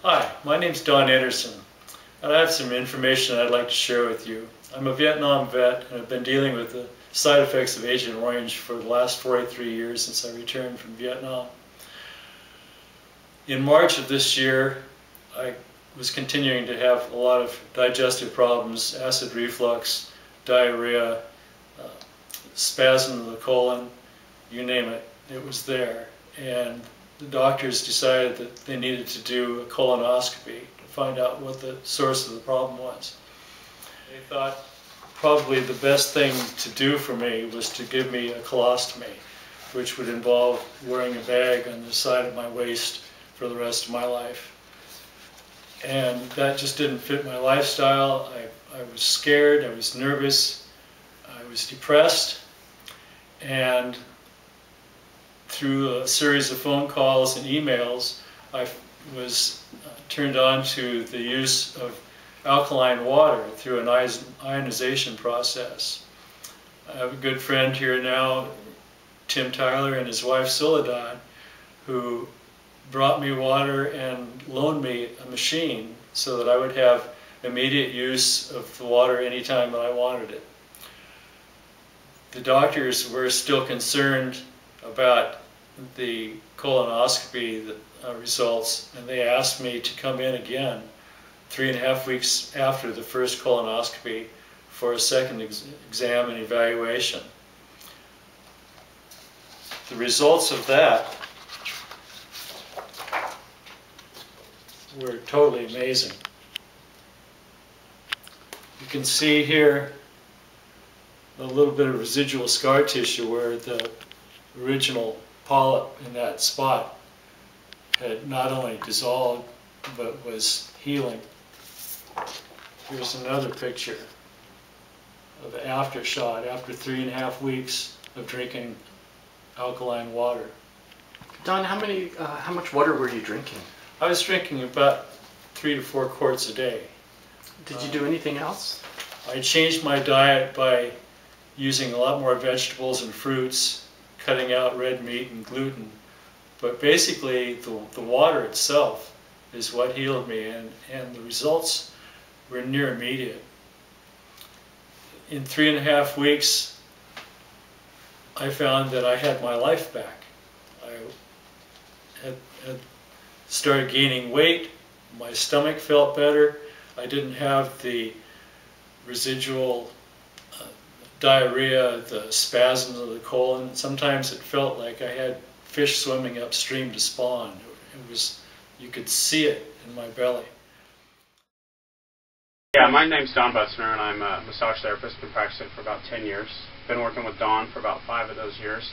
Hi, my name's Don Anderson, and I have some information I'd like to share with you. I'm a Vietnam vet, and I've been dealing with the side effects of Agent Orange for the last 43 years since I returned from Vietnam. In March of this year, I was continuing to have a lot of digestive problems, acid reflux, diarrhea, spasm of the colon, you name it, it was there. And the doctors decided that they needed to do a colonoscopy to find out what the source of the problem was. They thought probably the best thing to do for me was to give me a colostomy, which would involve wearing a bag on the side of my waist for the rest of my life. And that just didn't fit my lifestyle. I was scared, I was nervous, I was depressed, and through a series of phone calls and emails, I was turned on to the use of alkaline water through an ionization process. I have a good friend here now, Tim Tyler, and his wife Soledad, who brought me water and loaned me a machine so that I would have immediate use of the water anytime that I wanted it. The doctors were still concerned about the colonoscopy results, and they asked me to come in again 3.5 weeks after the first colonoscopy for a second exam and evaluation. The results of that were totally amazing. You can see here a little bit of residual scar tissue where the original polyp in that spot had not only dissolved but was healing. Here's another picture of the after shot after 3.5 weeks of drinking alkaline water. Don, how much water were you drinking? I was drinking about 3 to 4 quarts a day. Did you do anything else? I changed my diet by using a lot more vegetables and fruits, cutting out red meat and gluten. But basically, the water itself is what healed me, and the results were near immediate. In 3.5 weeks, I found that I had my life back. I had started gaining weight, my stomach felt better, I didn't have the residual diarrhea, the spasms of the colon. Sometimes it felt like I had fish swimming upstream to spawn. It was, you could see it in my belly. Yeah, my name's Don Butzner, and I'm a massage therapist. Been practicing for about 10 years. Been working with Don for about 5 of those years.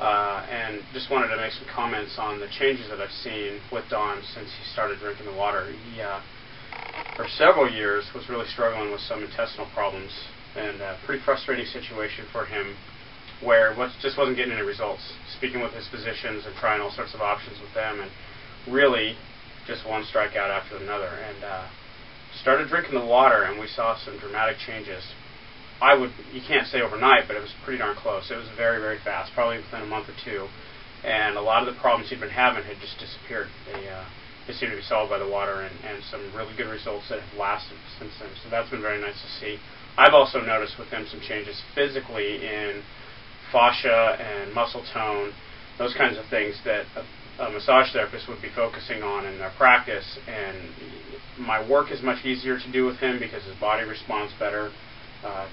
And just wanted to make some comments on the changes that I've seen with Don since he started drinking the water. He, for several years, was really struggling with some intestinal problems, and a pretty frustrating situation for him where just wasn't getting any results. Speaking with his physicians and trying all sorts of options with them, and really just one strikeout after another. And started drinking the water, and we saw some dramatic changes. You can't say overnight, but it was pretty darn close. It was very, very fast, probably within a month or 2. And a lot of the problems he'd been having had just disappeared. They seemed to be solved by the water, and some really good results that have lasted since then. So that's been very nice to see. I've also noticed with him some changes physically in fascia and muscle tone, those kinds of things that a massage therapist would be focusing on in their practice. And my work is much easier to do with him because his body responds better.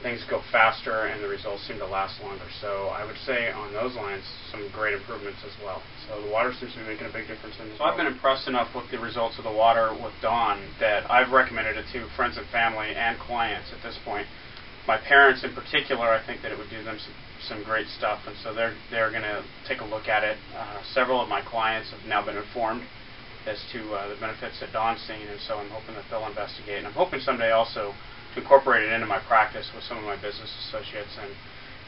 Things go faster, and the results seem to last longer. So I would say on those lines, some great improvements as well. So the water seems to be making a big difference in this. So I've been impressed enough with the results of the water with Don that I've recommended it to friends and family and clients at this point. My parents in particular, I think that it would do them some great stuff, and so they're going to take a look at it. Several of my clients have now been informed as to the benefits that Don's seen, and so I'm hoping that they'll investigate. And I'm hoping someday also to incorporate it into my practice with some of my business associates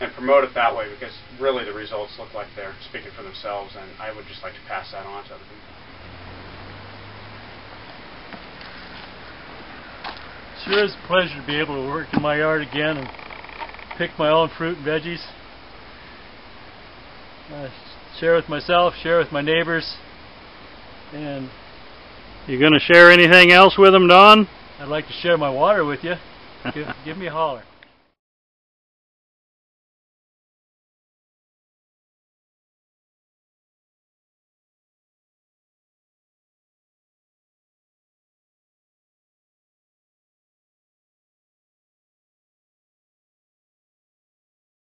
and promote it that way, because really the results look like they're speaking for themselves, and I would just like to pass that on to other people. Sure is a pleasure to be able to work in my yard again and pick my own fruit and veggies. Share with myself, share with my neighbors, and You going to share anything else with them, Don? I'd like to share my water with you. Give me a holler.